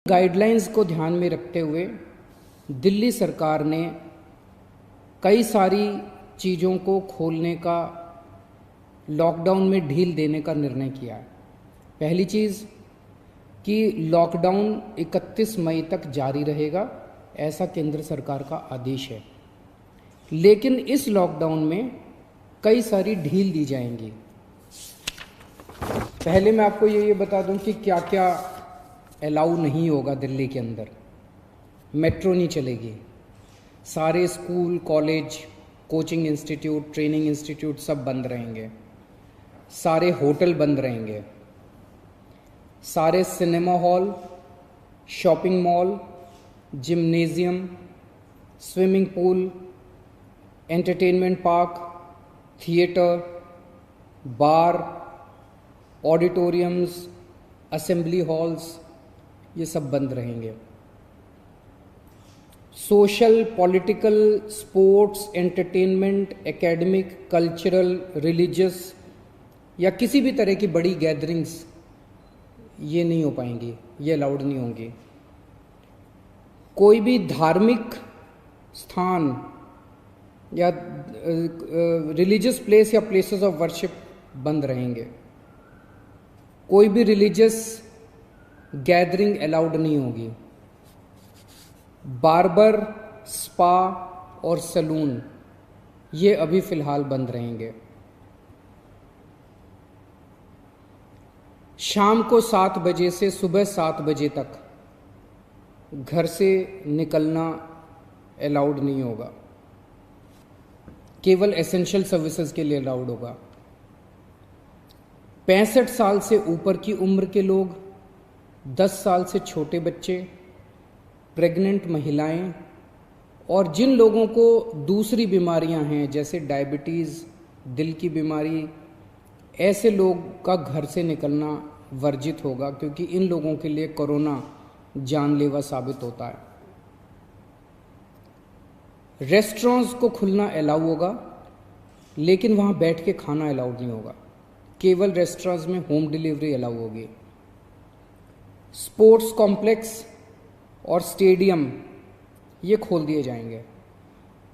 Guidelines को ध्यान में रखते हुए दिल्ली सरकार ने कई सारी चीज़ों को खोलने का, लॉकडाउन में ढील देने का निर्णय किया है। पहली चीज़ कि लॉकडाउन 31 मई तक जारी रहेगा, ऐसा केंद्र सरकार का आदेश है। लेकिन इस लॉकडाउन में कई सारी ढील दी जाएंगी। पहले मैं आपको ये बता दूं कि क्या क्या अलाउ नहीं होगा दिल्ली के अंदर। मेट्रो नहीं चलेगी, सारे school, college, coaching institute, training institute सब बंद रहेंगे, सारे होटल बंद रहेंगे, सारे cinema hall, shopping mall, gymnasium, swimming pool, entertainment park, theatre, bar, auditoriums, assembly halls, ये सब बंद रहेंगे। Social, political, sports, entertainment, academic, cultural, religious या किसी भी तरह की बड़ी गैदरिंग्स ये नहीं हो पाएंगी, ये अलाउड नहीं होंगी। कोई भी धार्मिक स्थान या रिलीजियस प्लेस या प्लेसेस ऑफ वर्शिप बंद रहेंगे। कोई भी रिलीजियस गैदरिंग अलाउड नहीं होगी। बार्बर, स्पा और सैलून ये अभी फ़िलहाल बंद रहेंगे। शाम को 7 बजे से सुबह 7 बजे तक घर से निकलना अलाउड नहीं होगा, केवल एसेंशियल सर्विसेज के लिए अलाउड होगा। 65 साल से ऊपर की उम्र के लोग, 10 साल से छोटे बच्चे, प्रेग्नेंट महिलाएं और जिन लोगों को दूसरी बीमारियां हैं जैसे डायबिटीज़, दिल की बीमारी, ऐसे लोग का घर से निकलना वर्जित होगा, क्योंकि इन लोगों के लिए कोरोना जानलेवा साबित होता है। रेस्टोरेंट्स को खुलना अलाउ होगा, लेकिन वहाँ बैठ के खाना अलाउड नहीं होगा, केवल रेस्टोरेंट्स में होम डिलीवरी अलाउ होगी। स्पोर्ट्स कॉम्प्लेक्स और स्टेडियम ये खोल दिए जाएंगे,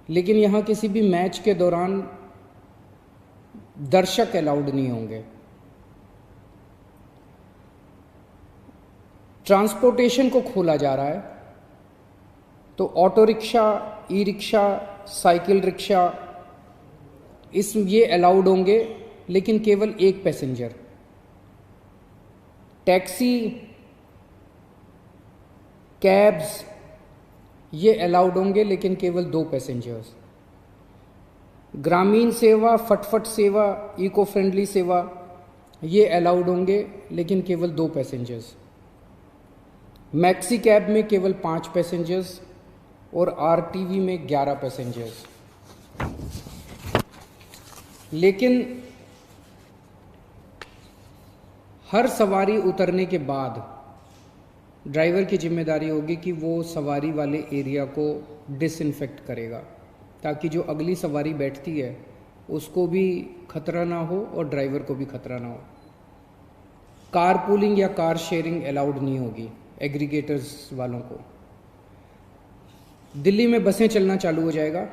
लेकिन यहाँ किसी भी मैच के दौरान दर्शक अलाउड नहीं होंगे। ट्रांसपोर्टेशन को खोला जा रहा है, तो auto rickshaw, e rickshaw, cycle rickshaw ये अलाउड होंगे, लेकिन केवल एक पैसेंजर। टैक्सी, कैब्स ये अलाउड होंगे, लेकिन केवल 2 पैसेंजर्स। ग्रामीण सेवा, फटफट सेवा, इको फ्रेंडली सेवा ये अलाउड होंगे, लेकिन केवल 2 पैसेंजर्स। मैक्सी कैब में केवल 5 पैसेंजर्स और आरटीवी में 11 पैसेंजर्स। लेकिन हर सवारी उतरने के बाद ड्राइवर की जिम्मेदारी होगी कि वो सवारी वाले एरिया को डिसइंफेक्ट करेगा, ताकि जो अगली सवारी बैठती है उसको भी खतरा ना हो और ड्राइवर को भी खतरा ना हो। कार पूलिंग या कार शेयरिंग अलाउड नहीं होगी एग्रीगेटर्स वालों को। दिल्ली में बसें चलना चालू हो जाएगा।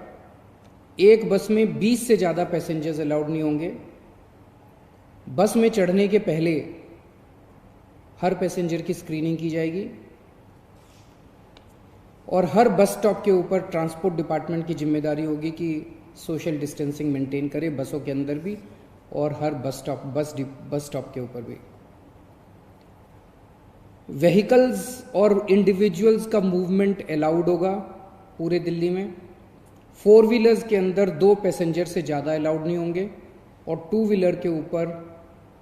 एक बस में 20 से ज़्यादा पैसेंजर्स अलाउड नहीं होंगे। बस में चढ़ने के पहले हर पैसेंजर की स्क्रीनिंग की जाएगी और हर बस स्टॉप के ऊपर ट्रांसपोर्ट डिपार्टमेंट की जिम्मेदारी होगी कि सोशल डिस्टेंसिंग मेंटेन करे, बसों के अंदर भी और हर बस स्टॉप के ऊपर भी। व्हीकल्स और इंडिविजुअल्स का मूवमेंट अलाउड होगा पूरे दिल्ली में। 4 व्हीलर्स के अंदर 2 पैसेंजर से ज़्यादा अलाउड नहीं होंगे और 2 व्हीलर के ऊपर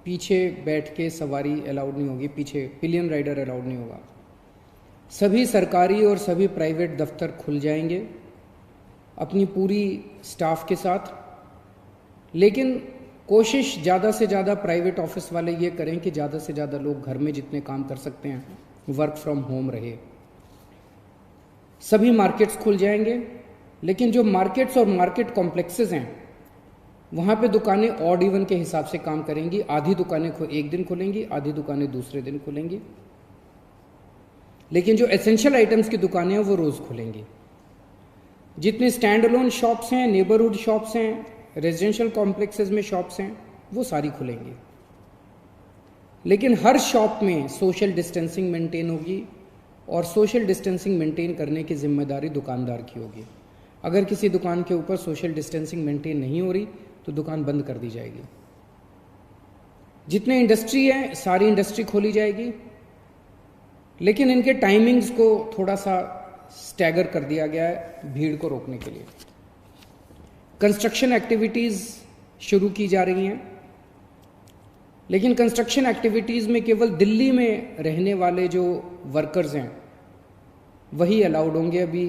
पीछे बैठ के सवारी अलाउड नहीं होगी, पीछे पिलियन राइडर अलाउड नहीं होगा। सभी सरकारी और सभी प्राइवेट दफ्तर खुल जाएंगे अपनी पूरी स्टाफ के साथ, लेकिन कोशिश ज़्यादा से ज़्यादा प्राइवेट ऑफिस वाले ये करें कि ज़्यादा से ज़्यादा लोग घर में जितने काम कर सकते हैं वर्क फ्रॉम होम रहे। सभी मार्केट्स खुल जाएंगे, लेकिन जो मार्केट्स और मार्केट कॉम्प्लेक्सेस हैं वहाँ पे दुकानें ऑड इवन के हिसाब से काम करेंगी। आधी दुकानें एक दिन खुलेंगी, आधी दुकानें दूसरे दिन खुलेंगी। लेकिन जो एसेंशियल आइटम्स की दुकानें हैं वो रोज़ खुलेंगी। जितने स्टैंड अलोन शॉप्स हैं, नेबरहुड शॉप्स हैं, रेजिडेंशियल कॉम्प्लेक्सेस में शॉप्स हैं, वो सारी खुलेंगी। लेकिन हर शॉप में सोशल डिस्टेंसिंग मेंटेन होगी और सोशल डिस्टेंसिंग मेंटेन करने की जिम्मेदारी दुकानदार की होगी। अगर किसी दुकान के ऊपर सोशल डिस्टेंसिंग मेंटेन नहीं हो रही तो दुकान बंद कर दी जाएगी। जितने इंडस्ट्री है सारी इंडस्ट्री खोली जाएगी, लेकिन इनके टाइमिंग्स को थोड़ा सा स्टैगर कर दिया गया है भीड़ को रोकने के लिए। कंस्ट्रक्शन एक्टिविटीज़ शुरू की जा रही हैं, लेकिन कंस्ट्रक्शन एक्टिविटीज़ में केवल दिल्ली में रहने वाले जो वर्कर्स हैं वही अलाउड होंगे। अभी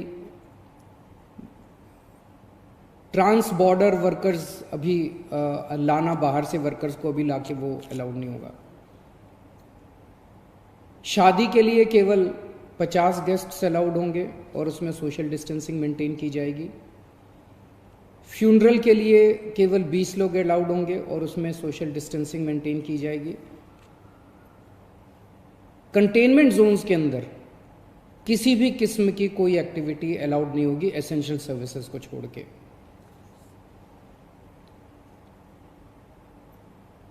ट्रांस बॉर्डर वर्कर्स अभी लाना, बाहर से वर्कर्स को अभी लाके वो अलाउड नहीं होगा। शादी के लिए केवल 50 गेस्ट्स अलाउड होंगे और उसमें सोशल डिस्टेंसिंग मेंटेन की जाएगी। फ्यूनरल के लिए केवल 20 लोग अलाउड होंगे और उसमें सोशल डिस्टेंसिंग मेंटेन की जाएगी। कंटेनमेंट जोन्स के अंदर किसी भी किस्म की कोई एक्टिविटी अलाउड नहीं होगी एसेंशियल सर्विसेज को छोड़ के।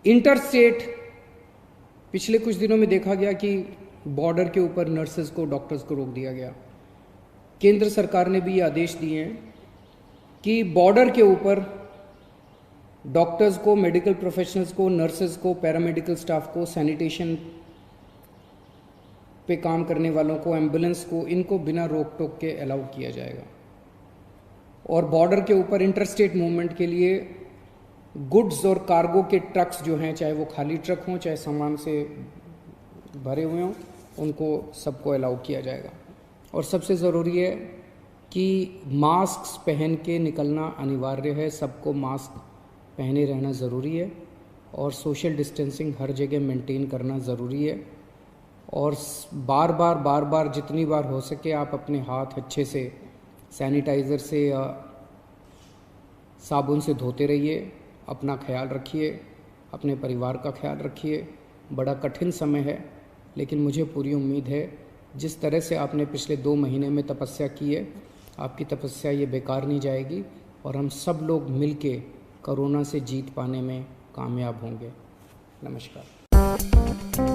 इंटर स्टेट पिछले कुछ दिनों में देखा गया कि बॉर्डर के ऊपर नर्सेज को, डॉक्टर्स को रोक दिया गया। केंद्र सरकार ने भी ये आदेश दिए हैं कि बॉर्डर के ऊपर डॉक्टर्स को, मेडिकल प्रोफेशनल्स को, नर्सेज को, पैरामेडिकल स्टाफ को, सैनिटेशन पे काम करने वालों को, एम्बुलेंस को, इनको बिना रोक टोक के अलाउ किया जाएगा। और बॉर्डर के ऊपर इंटरस्टेट मूवमेंट के लिए गुड्स और कार्गो के ट्रक्स जो हैं, चाहे वो खाली ट्रक हों चाहे सामान से भरे हुए हों, उनको सबको अलाउ किया जाएगा। और सबसे ज़रूरी है कि मास्क पहन के निकलना अनिवार्य है, सबको मास्क पहने रहना ज़रूरी है और सोशल डिस्टेंसिंग हर जगह मेंटेन करना ज़रूरी है। और बार बार जितनी बार हो सके आप अपने हाथ अच्छे से सैनिटाइज़र से या साबुन से धोते रहिए। अपना ख्याल रखिए, अपने परिवार का ख्याल रखिए। बड़ा कठिन समय है, लेकिन मुझे पूरी उम्मीद है जिस तरह से आपने पिछले 2 महीने में तपस्या की है, आपकी तपस्या ये बेकार नहीं जाएगी और हम सब लोग मिलके कोरोना से जीत पाने में कामयाब होंगे। नमस्कार।